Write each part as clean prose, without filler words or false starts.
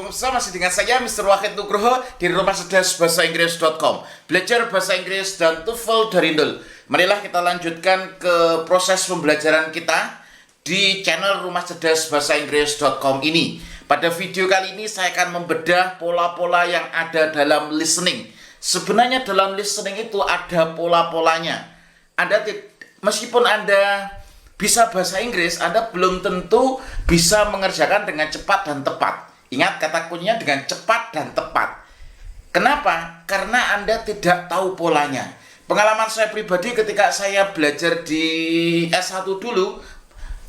pemirsa, masih dengan saya Mr. Wahid Nugroho di Rumah Cerdas Bahasa Inggris.com. Belajar bahasa Inggris dan TOEFL dari nol. Marilah kita lanjutkan ke proses pembelajaran kita di channel Rumah Cerdas Bahasa Inggris.com ini. Pada video kali ini saya akan membedah pola-pola yang ada dalam listening. Sebenarnya dalam listening itu ada pola-polanya. Meskipun Anda bisa bahasa Inggris, Anda belum tentu bisa mengerjakan dengan cepat dan tepat. Ingat kata kuncinya dengan cepat dan tepat. Kenapa? Karena Anda tidak tahu polanya. Pengalaman saya pribadi ketika saya belajar di S1 dulu,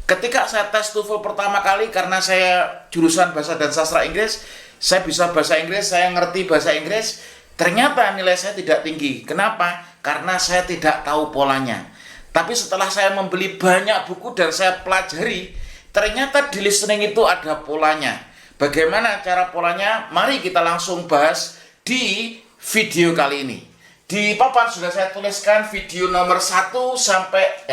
ketika saya tes TOEFL pertama kali, karena saya jurusan bahasa dan sastra Inggris, saya bisa bahasa Inggris, saya ngerti bahasa Inggris, ternyata nilai saya tidak tinggi. Kenapa? Karena saya tidak tahu polanya. Tapi setelah saya membeli banyak buku dan saya pelajari, ternyata di listening itu ada polanya. Bagaimana cara polanya? Mari kita langsung bahas di video kali ini. Di papan sudah saya tuliskan video nomor 1 sampai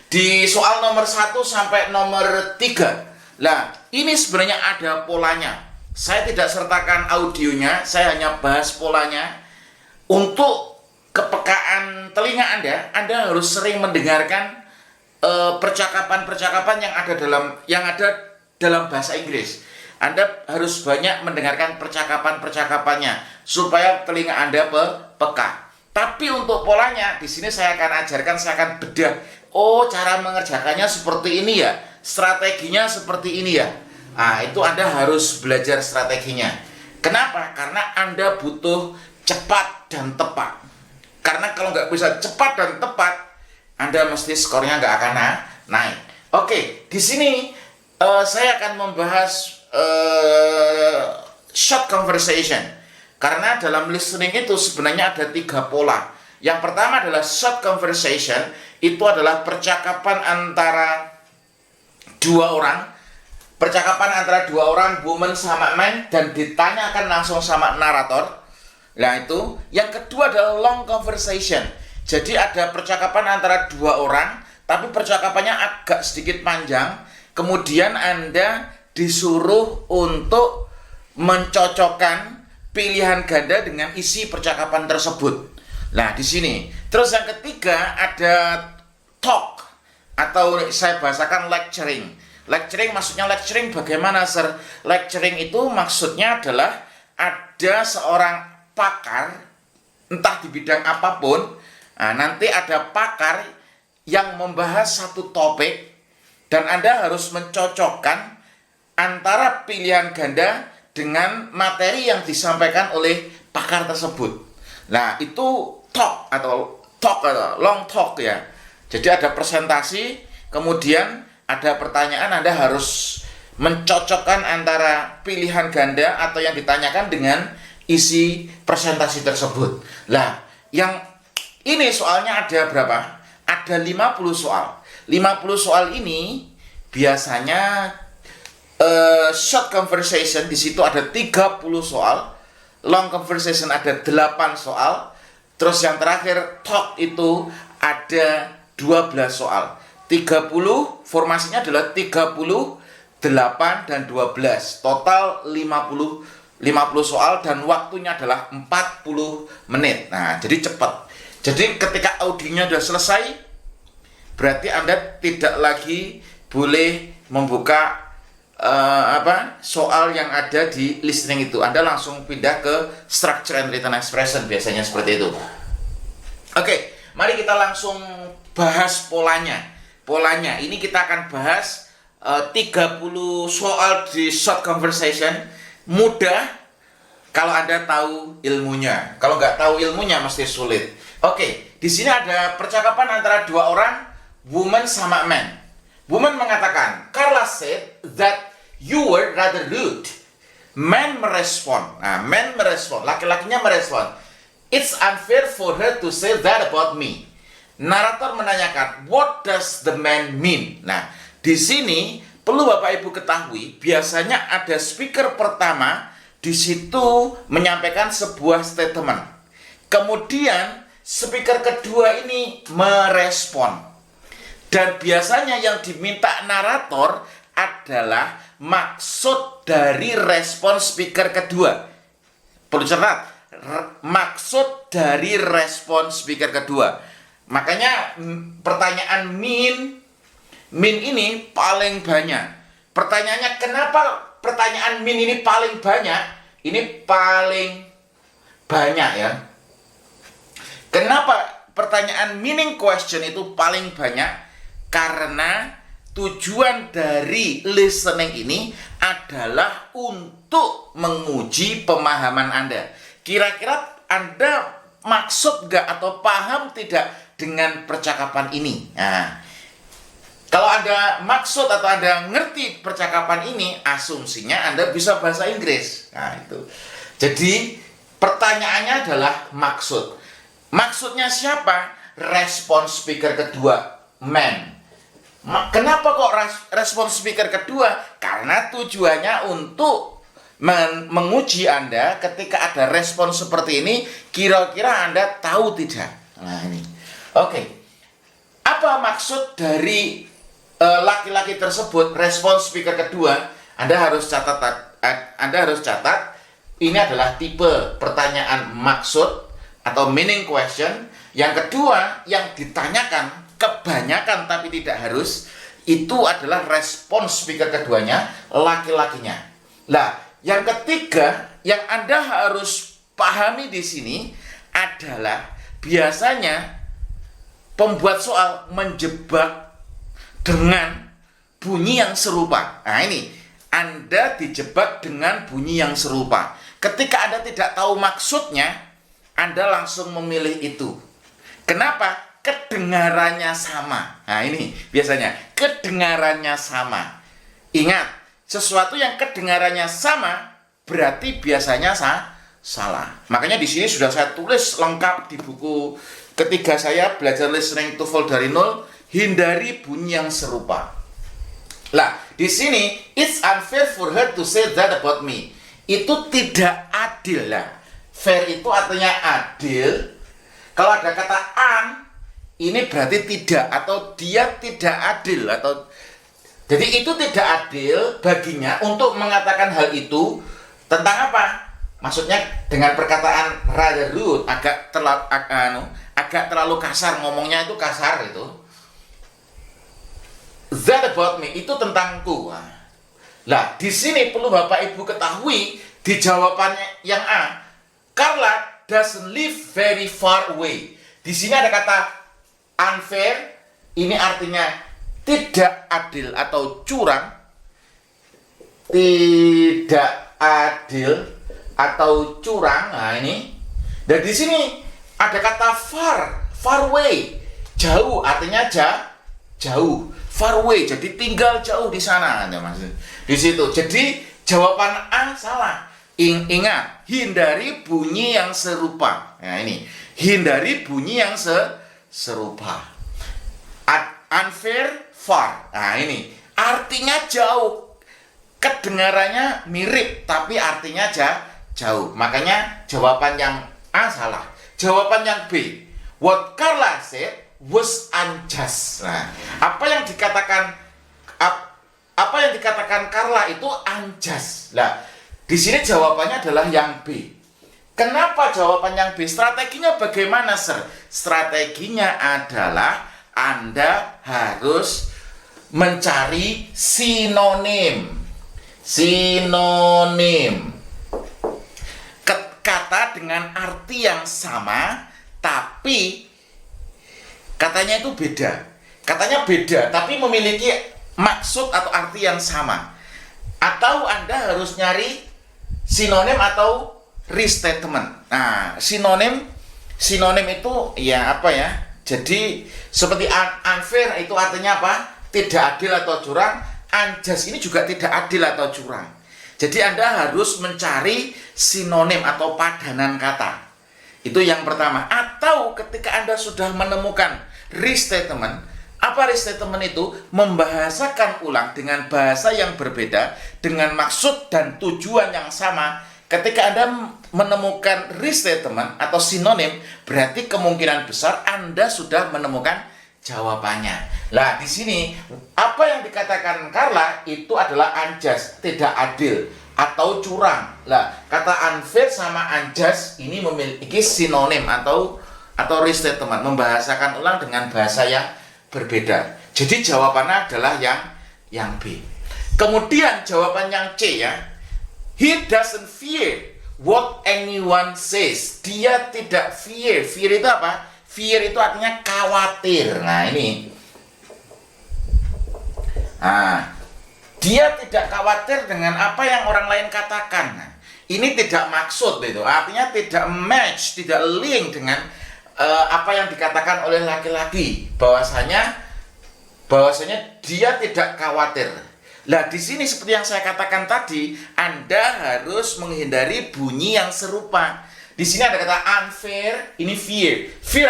di soal nomor 1 sampai nomor 3. Nah, ini sebenarnya ada polanya. Saya tidak sertakan audionya, saya hanya bahas polanya. Untuk kepekaan telinga Anda harus sering mendengarkan percakapan-percakapan yang ada dalam bahasa Inggris. Anda harus banyak mendengarkan percakapan-percakapannya supaya telinga Anda peka. Tapi untuk polanya di sini saya akan ajarkan, saya akan bedah. Oh, cara mengerjakannya seperti ini ya, strateginya seperti ini ya. Nah, itu Anda harus belajar strateginya. Kenapa? Karena Anda butuh cepat dan tepat. Karena kalau nggak bisa cepat dan tepat, Anda mesti skornya nggak akan naik. Oke, di sini saya akan membahas short conversation. Karena dalam listening itu sebenarnya ada 3 pola. Yang pertama adalah short conversation. Itu adalah percakapan antara 2 orang. Percakapan antara 2 orang, woman sama man, dan ditanyakan langsung sama narator. Nah itu. Yang kedua adalah long conversation. Jadi ada percakapan antara 2 orang, tapi percakapannya agak sedikit panjang. Kemudian Anda disuruh untuk mencocokkan pilihan ganda dengan isi percakapan tersebut. Nah, di sini. Terus yang ketiga ada talk, atau saya bahasakan lecturing. Lecturing maksudnya lecturing bagaimana, Sir? Lecturing itu maksudnya adalah ada seorang pakar, entah di bidang apapun. Nah, nanti ada pakar yang membahas satu topik dan Anda harus mencocokkan antara pilihan ganda dengan materi yang disampaikan oleh pakar tersebut. Nah, itu talk atau long talk ya. Jadi ada presentasi, kemudian ada pertanyaan, Anda harus mencocokkan antara pilihan ganda atau yang ditanyakan dengan isi presentasi tersebut. Nah, yang ini soalnya ada berapa? Ada 50 soal. 50 soal ini biasanya short conversation di situ ada 30 soal, long conversation ada 8 soal, terus yang terakhir talk itu ada 12 soal. 30 formasinya adalah 30, 8 dan 12. Total 50 soal dan waktunya adalah 40 menit. Nah, jadi cepat. Jadi ketika audionya sudah selesai, berarti Anda tidak lagi boleh membuka soal yang ada di listening itu. Anda langsung pindah ke structure and written expression, biasanya seperti itu. Oke, mari kita langsung bahas polanya. Ini kita akan bahas 30 soal di short conversation. Mudah kalau Anda tahu ilmunya. Kalau nggak tahu ilmunya mesti sulit. Oke, di sini ada percakapan antara 2 orang, woman sama man. Woman mengatakan, Carla said that you were rather rude. Man merespon. Nah, man merespon. Laki-lakinya merespon. It's unfair for her to say that about me. Narator menanyakan, what does the man mean? Nah, di sini perlu Bapak Ibu ketahui, biasanya ada speaker pertama di situ menyampaikan sebuah statement. Kemudian speaker kedua ini merespon. Dan biasanya yang diminta narator adalah maksud dari respon speaker kedua. Perlu catat, maksud dari respon speaker kedua. Makanya pertanyaan min ini paling banyak. Pertanyaannya, kenapa pertanyaan min ini paling banyak? Ini paling banyak ya. Kenapa pertanyaan meaning question itu paling banyak? Karena tujuan dari listening ini adalah untuk menguji pemahaman Anda. Kira-kira Anda maksud nggak atau paham tidak dengan percakapan ini? Nah, kalau Anda maksud atau Anda ngerti percakapan ini, asumsinya Anda bisa bahasa Inggris. Nah, itu. Jadi, pertanyaannya adalah maksud. Maksudnya siapa? Respon speaker kedua, man. Kenapa kok respon speaker kedua? Karena tujuannya untuk menguji Anda ketika ada respon seperti ini, kira-kira Anda tahu tidak? Nah, ini. Oke. Apa maksud dari laki-laki tersebut, respon speaker kedua? Anda harus catat, ini adalah tipe pertanyaan maksud atau meaning question. Yang kedua, yang ditanyakan kebanyakan tapi tidak harus, itu adalah respon speaker keduanya, laki-lakinya. Nah, yang ketiga yang Anda harus pahami di sini adalah biasanya pembuat soal menjebak dengan bunyi yang serupa. Nah, ini Anda dijebak dengan bunyi yang serupa. Ketika Anda tidak tahu maksudnya, Anda langsung memilih itu. Kenapa? Kedengarannya sama. Nah, ini biasanya kedengarannya sama. Ingat, sesuatu yang kedengarannya sama berarti biasanya salah. Makanya di sini sudah saya tulis lengkap di buku ketiga saya, Belajar Listening TOEFL dari Nol, hindari bunyi yang serupa. Lah, di sini it's unfair for her to say that about me. Itu tidak adil lah. Fair itu artinya adil. Kalau ada kata ini berarti tidak, atau dia tidak adil, atau jadi itu tidak adil baginya untuk mengatakan hal itu. Tentang apa? Maksudnya dengan perkataan rather rude, agak terlalu kasar, ngomongnya itu kasar itu. That about me, itu tentangku. Lah, di sini perlu Bapak Ibu ketahui di jawabannya yang A, Carla doesn't live very far away. Di sini ada kata unfair, ini artinya tidak adil atau curang. Tidak adil atau curang. Nah, ini. Dan di sini ada kata far away. Jauh artinya jauh. Far away, jadi tinggal jauh di sana, maksud. Di situ. Jadi jawaban A salah. Ingat, hindari bunyi yang serupa. Nah, ini. Hindari bunyi yang serupa. Unfair, far. Nah, ini artinya jauh, kedengarannya mirip tapi artinya jauh. Makanya jawaban yang A salah. Jawaban yang B, what Carla said was unjust. Nah, apa yang dikatakan Carla itu unjust. Nah, di sini jawabannya adalah yang B. Kenapa jawaban yang B? Strateginya bagaimana, Sir? Strateginya adalah Anda harus mencari sinonim. Kata dengan arti yang sama, tapi katanya itu beda. Katanya beda, tapi memiliki maksud atau arti yang sama. Atau Anda harus nyari sinonim atau restatement. Nah, sinonim itu ya apa ya? Jadi seperti unfair itu artinya apa? Tidak adil atau curang. Unjust ini juga tidak adil atau curang. Jadi Anda harus mencari sinonim atau padanan kata. Itu yang pertama. Atau ketika Anda sudah menemukan restatement, apa restatement itu? Membahasakan ulang dengan bahasa yang berbeda, dengan maksud dan tujuan yang sama. Ketika Anda menemukan restatement atau sinonim, berarti kemungkinan besar Anda sudah menemukan jawabannya. Lah di sini apa yang dikatakan Carla itu adalah unjust, tidak adil atau curang. Lah kata unfair sama unjust ini memiliki sinonim atau restatement, membahasakan ulang dengan bahasa yang berbeda. Jadi jawabannya adalah yang B. Kemudian jawaban yang C ya. He doesn't fear what anyone says. Dia tidak fear. Fear itu apa? Fear itu artinya khawatir. Nah ini. Dia tidak khawatir dengan apa yang orang lain katakan. Nah, ini tidak maksud itu. Artinya tidak match, tidak link dengan apa yang dikatakan oleh laki-laki. Bahwasanya dia tidak khawatir. Lah di sini seperti yang saya katakan tadi, Anda harus menghindari bunyi yang serupa. Di sini ada kata unfair, ini fear. Fear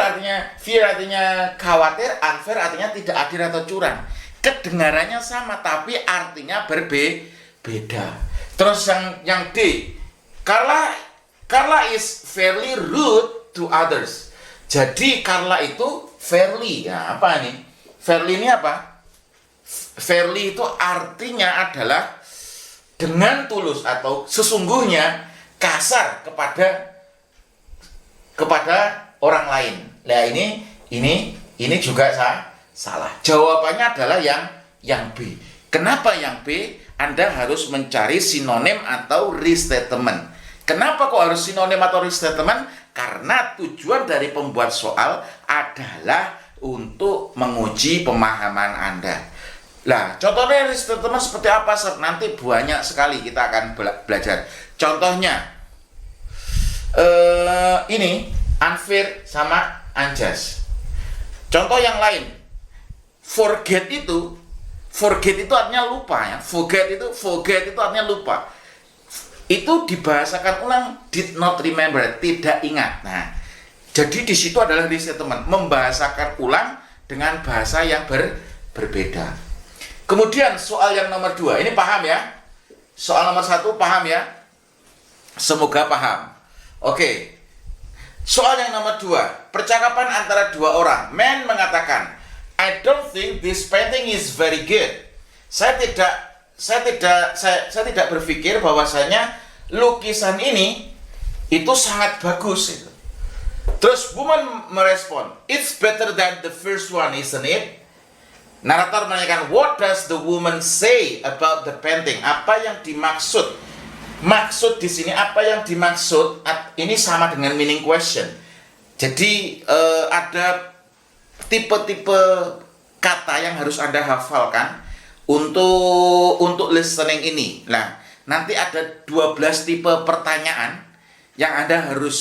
artinya khawatir, unfair artinya tidak adil atau curang. Kedengarannya sama tapi artinya berbeda. Terus yang D, Carla is fairly rude to others. Jadi Carla itu fairly. Ya, apa ini? Fairly ini apa? Fairly itu artinya adalah dengan tulus atau sesungguhnya kasar kepada orang lain. Nah ini juga salah. Jawabannya adalah yang B. Kenapa yang B? Anda harus mencari sinonim atau restatement. Kenapa kok harus sinonim atau restatement? Karena tujuan dari pembuat soal adalah untuk menguji pemahaman Anda. Lah, contohnya restatement seperti apa? Nanti banyak sekali kita akan belajar. Contohnya ini unfair sama unjust. Contoh yang lain, forget itu artinya lupa ya. Forget itu artinya lupa. Itu dibahasakan ulang, did not remember, tidak ingat. Nah, jadi di situ adalah restatement, membahasakan ulang dengan bahasa yang berbeda. Kemudian soal yang nomor 2, ini paham ya? Soal nomor 1 paham ya? Semoga paham. Oke. Soal yang nomor 2, percakapan antara dua orang. Man mengatakan, I don't think this painting is very good. Saya tidak berpikir bahwasanya lukisan ini itu sangat bagus itu. Terus woman merespon, it's better than the first one, isn't it? Narator menanyakan, what does the woman say about the painting? Apa yang dimaksud? Maksud di sini apa yang dimaksud? Ini sama dengan meaning question. Jadi ada tipe-tipe kata yang harus Anda hafalkan untuk listening ini. Nah, nanti ada 12 tipe pertanyaan yang Anda harus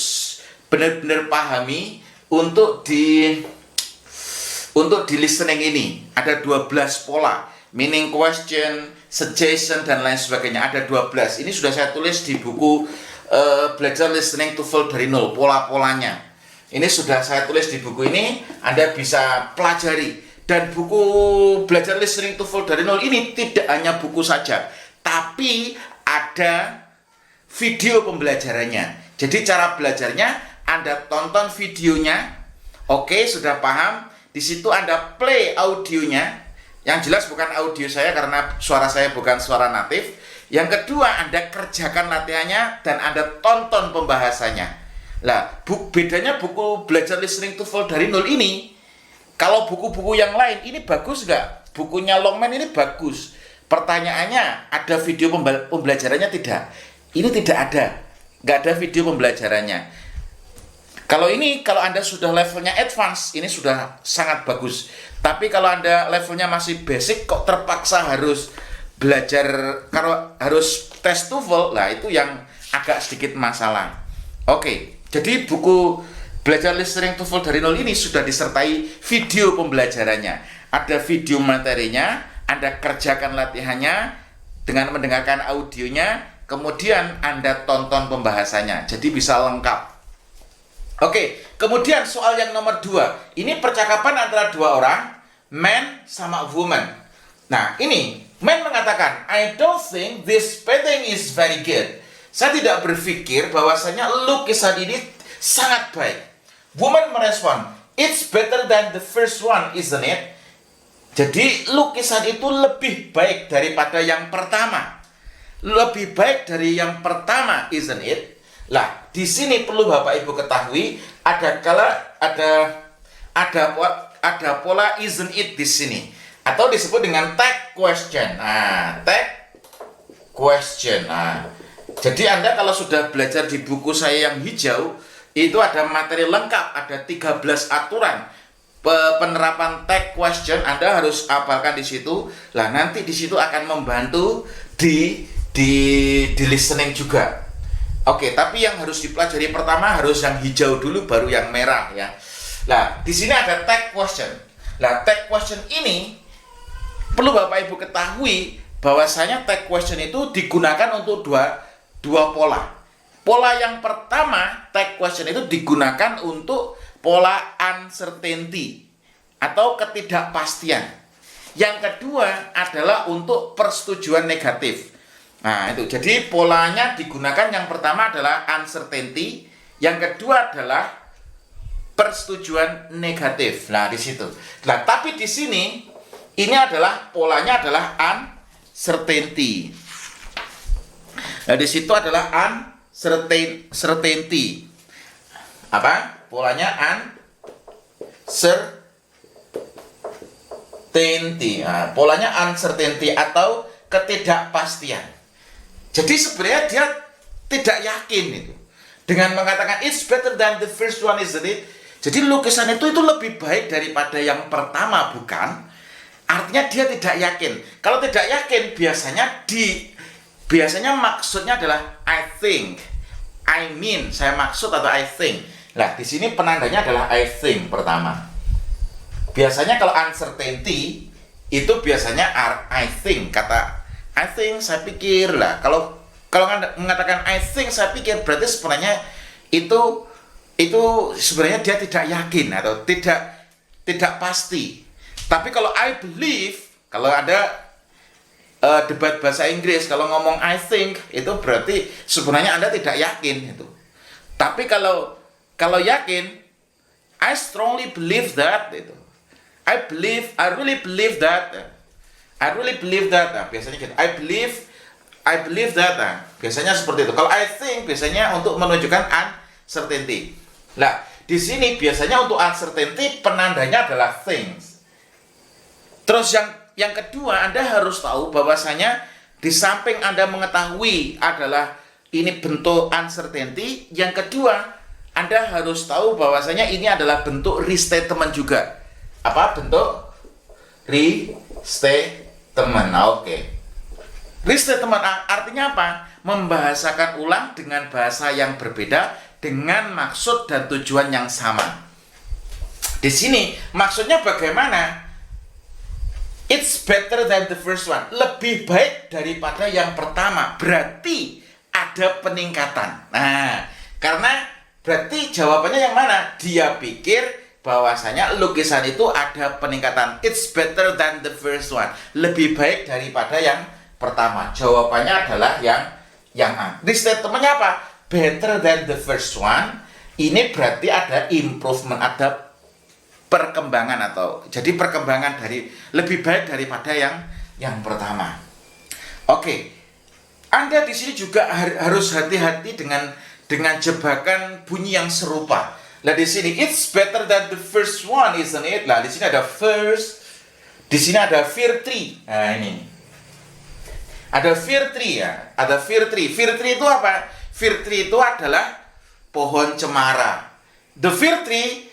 benar-benar pahami untuk di listening ini. Ada 12 pola, meaning question, suggestion, dan lain sebagainya. Ada 12. Ini sudah saya tulis di buku Belajar Listening TOEFL dari Nol, pola-polanya. Ini sudah saya tulis di buku ini, Anda bisa pelajari. Dan buku Belajar Listening TOEFL dari Nol ini tidak hanya buku saja, tapi ada video pembelajarannya. Jadi cara belajarnya, Anda tonton videonya, oke, sudah paham. Di situ Anda play audionya. Yang jelas bukan audio saya karena suara saya bukan suara natif. Yang kedua, Anda kerjakan latihannya dan Anda tonton pembahasannya. Lah, bedanya buku Belajar Listening TOEFL dari Nol ini, kalau buku-buku yang lain ini bagus nggak? Bukunya Longman ini bagus. Pertanyaannya, ada video pembelajarannya tidak? Ini tidak ada. Nggak ada video pembelajarannya. Kalau Anda sudah levelnya advance, ini sudah sangat bagus. Tapi kalau Anda levelnya masih basic, kok terpaksa harus belajar, kalau harus tes TOEFL, lah itu yang agak sedikit masalah. Oke, jadi buku Belajar Listening TOEFL dari Nol ini sudah disertai video pembelajarannya. Ada video materinya, Anda kerjakan latihannya dengan mendengarkan audionya, kemudian Anda tonton pembahasannya. Jadi bisa lengkap. Oke, kemudian soal yang nomor 2. Ini percakapan antara dua orang, man sama woman. Nah, ini man mengatakan, I don't think this painting is very good. Saya tidak berpikir bahwasanya lukisan ini sangat baik. Woman merespon, It's better than the first one, isn't it? Jadi lukisan itu lebih baik daripada yang pertama. Lebih baik dari yang pertama, isn't it? Lah, di sini perlu Bapak Ibu ketahui ada pola isn't it di sini atau disebut dengan tag question. Nah, tag question. Nah, jadi Anda kalau sudah belajar di buku saya yang hijau, itu ada materi lengkap, ada 13 aturan penerapan tag question. Anda harus hafalkan di situ. Lah, nanti di situ akan membantu di listening juga. Oke, tapi yang harus dipelajari pertama harus yang hijau dulu, baru yang merah ya. Nah, di sini ada tag question. Nah, tag question ini perlu Bapak Ibu ketahui bahwasanya tag question itu digunakan untuk dua pola. Pola yang pertama, tag question itu digunakan untuk pola uncertainty atau ketidakpastian. Yang kedua adalah untuk persetujuan negatif. Nah, itu. Jadi polanya digunakan, yang pertama adalah uncertainty, yang kedua adalah persetujuan negatif. Nah, di situ. Nah, tapi di sini ini adalah polanya adalah uncertainty. Nah, di situ adalah uncertainty. Apa? Polanya uncertainty. Nah, polanya uncertainty atau ketidakpastian. Jadi sebenarnya dia tidak yakin itu. Dengan mengatakan it's better than the first one, isn't it? Jadi lukisan itu lebih baik daripada yang pertama, bukan? Artinya dia tidak yakin. Kalau tidak yakin biasanya maksudnya adalah I think, I mean, saya maksud atau I think. Nah, di sini penandanya adalah I think pertama. Biasanya kalau uncertainty itu biasanya I think, kata I think, saya pikir. Lah, kalau mengatakan I think, saya pikir, berarti sebenarnya itu sebenarnya dia tidak yakin atau tidak pasti. Tapi kalau I believe, kalau ada debat bahasa Inggris, kalau ngomong I think, itu berarti sebenarnya Anda tidak yakin itu. Tapi kalau yakin, I strongly believe that itu. I really believe that. Nah, biasanya gitu. I believe that. Nah, biasanya seperti itu. Kalau I think biasanya untuk menunjukkan uncertainty. Nah, di sini biasanya untuk uncertainty penandanya adalah things. Terus yang kedua, Anda harus tahu bahwasanya di samping Anda mengetahui adalah ini bentuk uncertainty, yang kedua Anda harus tahu bahwasanya ini adalah bentuk restatement juga. Apa bentuk restatement? Oke. Restatement artinya apa? Membahasakan ulang dengan bahasa yang berbeda dengan maksud dan tujuan yang sama. Di sini maksudnya bagaimana? It's better than the first one. Lebih baik daripada yang pertama. Berarti ada peningkatan. Nah, karena berarti jawabannya yang mana? Dia pikir bahwasanya lukisan itu ada peningkatan. It's better than the first one. Lebih baik daripada yang pertama. Jawabannya adalah yang A. Di statementnya apa? Better than the first one. Ini berarti ada improvement, ada perkembangan, atau jadi perkembangan dari lebih baik daripada yang pertama. Oke. Anda di sini juga harus hati-hati dengan jebakan bunyi yang serupa. Nah, di sini it's better than the first one, isn't it? Nah, di sini ada first, di sini ada fir tree. Nah, ini ada fir tree ya, ada fir tree. Fir tree itu apa? Fir tree itu adalah pohon cemara. The fir tree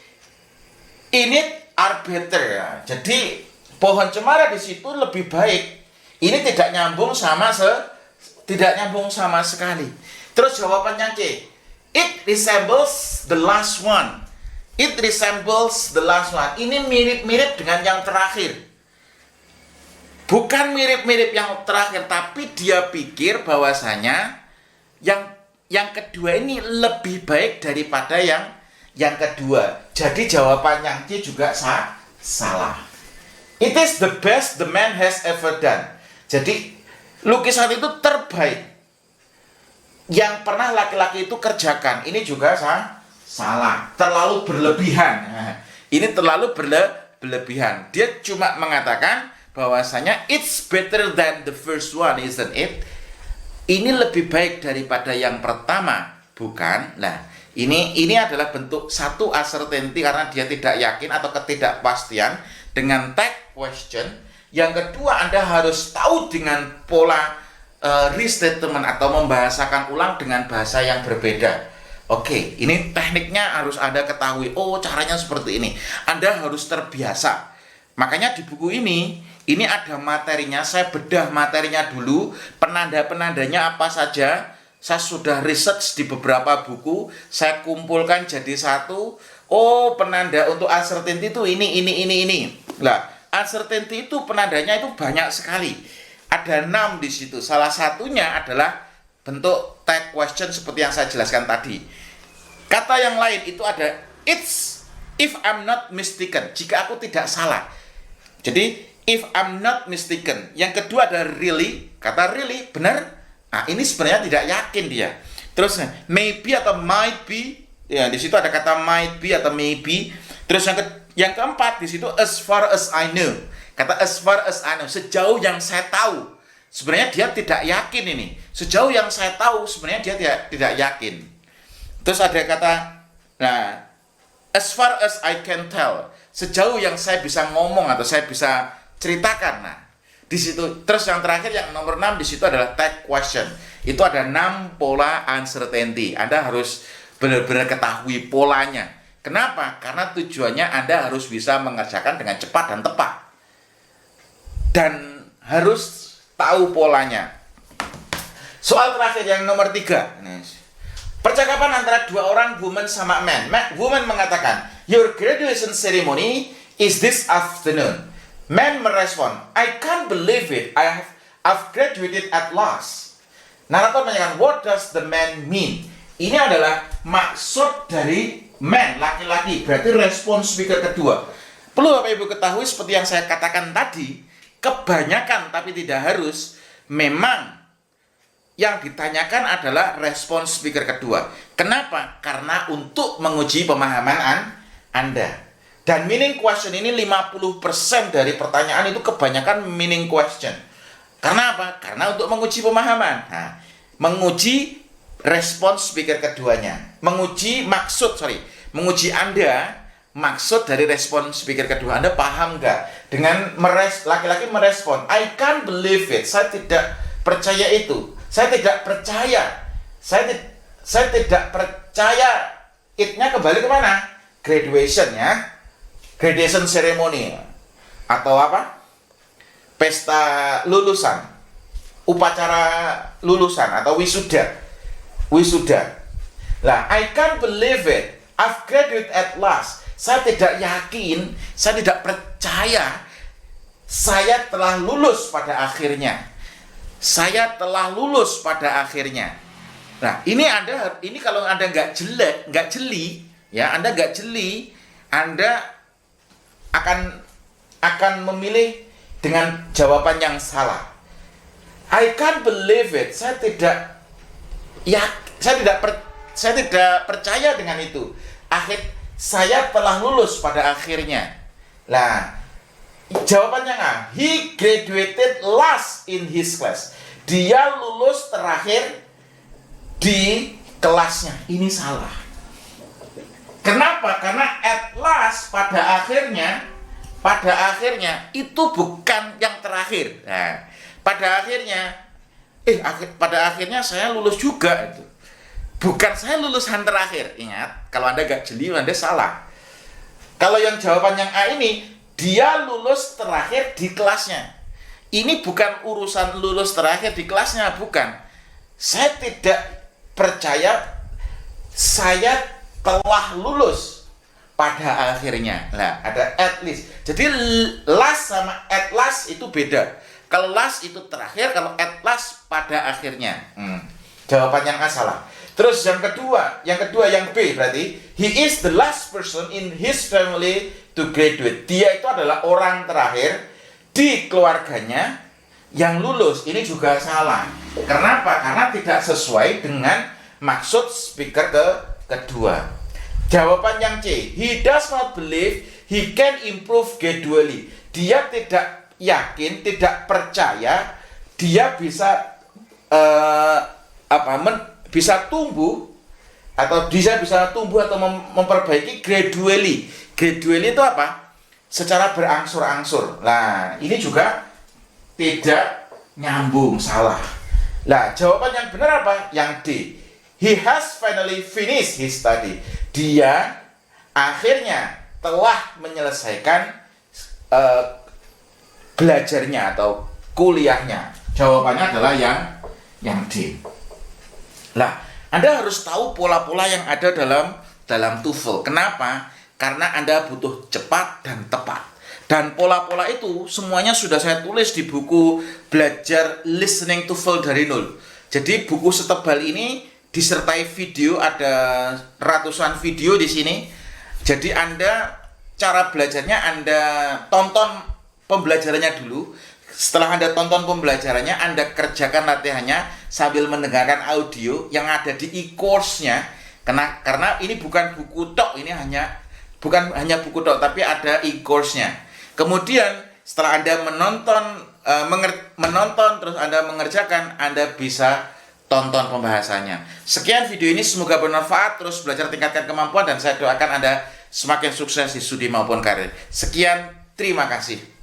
in it are better ya. Jadi pohon cemara di situ lebih baik. Ini tidak nyambung sama sekali. Terus jawabannya C. It resembles the last one. It resembles the last one. Ini mirip-mirip dengan yang terakhir. Bukan mirip-mirip yang terakhir, tapi dia pikir bahwasanya yang kedua ini lebih baik daripada yang kedua. Jadi jawaban yang C juga salah. It is the best the man has ever done. Jadi lukisan itu terbaik yang pernah laki-laki itu kerjakan. Ini juga salah. Terlalu berlebihan. Nah, Ini terlalu berlebihan. Dia cuma mengatakan bahwasanya it's better than the first one, isn't it? Ini lebih baik daripada yang pertama, bukan? Nah, ini adalah bentuk satu uncertainty karena dia tidak yakin atau ketidakpastian dengan tag question. Yang kedua, Anda harus tahu dengan pola restatement atau membahasakan ulang dengan bahasa yang berbeda. Oke, ini tekniknya harus Anda ketahui. Oh, caranya seperti ini. Anda harus terbiasa. Makanya di buku ini ada materinya. Saya bedah materinya dulu. Penanda-penandanya apa saja. Saya sudah research di beberapa buku. Saya kumpulkan jadi satu. Oh, penanda untuk uncertainty itu ini. Lah, uncertainty itu penandanya itu banyak sekali. Ada 6 di situ. Salah satunya adalah bentuk tag question seperti yang saya jelaskan tadi. Kata yang lain itu ada it's, if I'm not mistaken, jika aku tidak salah. Jadi if I'm not mistaken. Yang kedua ada really, kata really benar. Nah, ini sebenarnya tidak yakin dia. Terus maybe atau might be, ya di situ ada kata might be atau maybe. Terus yang keempat di situ as far as I know. Kata as far as I know, sejauh yang saya tahu. Sebenarnya dia tidak yakin ini. Sejauh yang saya tahu sebenarnya dia tidak yakin. Terus ada kata, nah, as far as I can tell, sejauh yang saya bisa ngomong atau saya bisa ceritakan. Nah, di situ. Terus yang terakhir yang nomor 6 di situ adalah tag question. Itu ada 6 pola uncertainty. Anda harus benar-benar ketahui polanya. Kenapa? Karena tujuannya Anda harus bisa mengerjakan dengan cepat dan tepat. Dan harus tahu polanya. Soal terakhir yang nomor 3. Percakapan antara dua orang, woman sama man. Woman mengatakan, your graduation ceremony is this afternoon. Man merespon, I can't believe it. I've graduated at last. Narator menanyakan, what does the man mean? Ini adalah maksud dari man, laki-laki. Berarti respon speaker kedua. Perlu Bapak Ibu ketahui seperti yang saya katakan tadi, kebanyakan tapi tidak harus, memang yang ditanyakan adalah respon speaker kedua. Kenapa? Karena untuk menguji pemahaman Anda. Dan meaning question ini 50% dari pertanyaan itu kebanyakan meaning question. Karena apa? Karena untuk menguji pemahaman. Nah, menguji respon speaker keduanya. Menguji Anda maksud dari respon speaker kedua. Anda paham nggak? Dengan laki-laki merespon, I can't believe it. Saya tidak percaya itu. Saya tidak percaya. Saya tidak percaya. It-nya kembali kemana? Graduation ya. Graduation ceremony. Atau apa? Pesta lulusan. Upacara lulusan atau wisuda. Lah, I can't believe it. I've graduated at last. Saya tidak yakin, saya tidak percaya. Saya telah lulus pada akhirnya. Nah, ini kalau Anda nggak jeli, ya, Anda nggak jeli, Anda akan memilih dengan jawaban yang salah. I can't believe it. Saya tidak percaya dengan itu. Saya telah lulus pada akhirnya. Lah, jawabannya nggak? He graduated last in his class. Dia lulus terakhir di kelasnya. Ini salah. Kenapa? Karena at last pada akhirnya itu bukan yang terakhir. Nah, pada akhirnya saya lulus juga itu. Bukan saya lulusan terakhir. Ingat, kalau Anda gak jeli, Anda salah. Kalau yang jawaban yang A ini, dia lulus terakhir di kelasnya. Ini bukan urusan lulus terakhir di kelasnya, bukan. Saya tidak percaya saya telah lulus pada akhirnya. Nah, ada at least. Jadi last sama at last itu beda. Kalau last itu terakhir, kalau at last pada akhirnya. Jawaban yang A salah. Terus yang kedua yang B berarti he is the last person in his family to graduate. Dia itu adalah orang terakhir di keluarganya yang lulus. Ini juga salah. Kenapa? Karena tidak sesuai dengan maksud speaker kedua. Jawaban yang C, he does not believe he can improve gradually. Dia tidak yakin, tidak percaya dia bisa bisa tumbuh atau bisa tumbuh atau memperbaiki gradually. Gradually itu apa? Secara berangsur-angsur. Nah, ini juga tidak nyambung, salah. Nah, jawaban yang benar apa? Yang D. He has finally finished his study. Dia akhirnya telah menyelesaikan belajarnya atau kuliahnya. Jawabannya adalah yang D. Lah, Anda harus tahu pola-pola yang ada dalam TOEFL. Kenapa? Karena Anda butuh cepat dan tepat. Dan pola-pola itu semuanya sudah saya tulis di buku Belajar Listening TOEFL dari Nol. Jadi buku setebal ini disertai video, ada ratusan video di sini. Jadi Anda cara belajarnya Anda tonton pembelajarannya dulu. Setelah Anda tonton pembelajarannya, Anda kerjakan latihannya sambil mendengarkan audio yang ada di e-course-nya. Karena ini bukan buku tok, ini bukan hanya buku tok, tapi ada e-course-nya. Kemudian setelah Anda menonton terus Anda mengerjakan, Anda bisa tonton pembahasannya. Sekian video ini, semoga bermanfaat. Terus belajar, tingkatkan kemampuan, dan saya doakan Anda semakin sukses di studi maupun karir. Sekian, terima kasih.